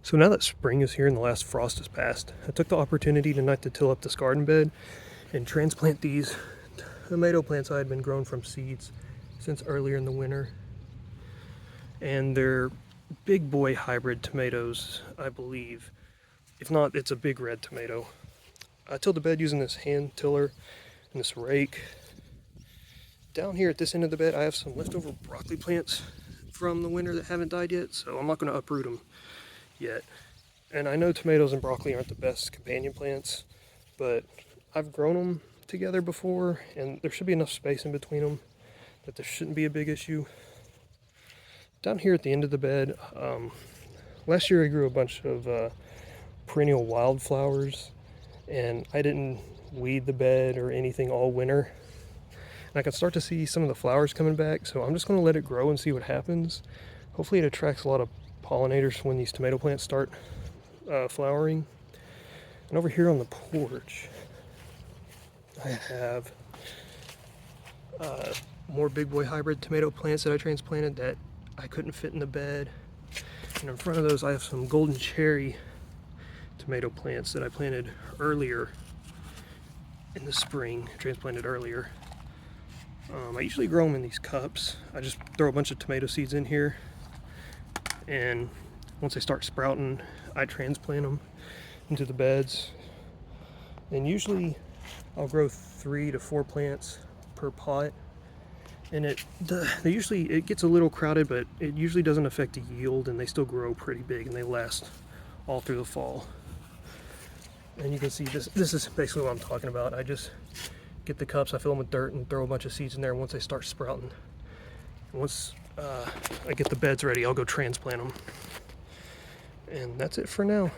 So now that spring is here and the last frost has passed, I took the opportunity tonight to till up this garden bed and transplant these tomato plants I had been growing from seeds since earlier in the winter. And they're big boy hybrid tomatoes, I believe. If not, it's a big red tomato. I tilled the bed using this hand tiller and this rake. Down here at this end of the bed, I have some leftover broccoli plants from the winter that haven't died yet, so I'm not going to uproot them yet. And I know tomatoes and broccoli aren't the best companion plants, but I've grown them together before, and there should be enough space in between them that there shouldn't be a big issue. Down here at the end of the bed, last year I grew a bunch of perennial wildflowers, and I didn't weed the bed or anything all winter. And I can start to see some of the flowers coming back, so I'm just going to let it grow and see what happens. Hopefully it attracts a lot of pollinators when these tomato plants start flowering. And over here on the porch, I have more big boy hybrid tomato plants that I transplanted that I couldn't fit in the bed. And in front of those I have some golden cherry tomato plants that I planted earlier in the spring, transplanted earlier. I usually grow them in these cups. I just throw a bunch of tomato seeds in here, and once they start sprouting, I transplant them into the beds. And usually I'll grow 3 to 4 plants per pot, and it gets a little crowded, but it usually doesn't affect the yield, and they still grow pretty big and they last all through the fall. And you can see this is basically what I'm talking about. I just get the cups, I fill them with dirt and throw a bunch of seeds in there. Once they start sprouting, once I get the beds ready, I'll go transplant them. And that's it for now.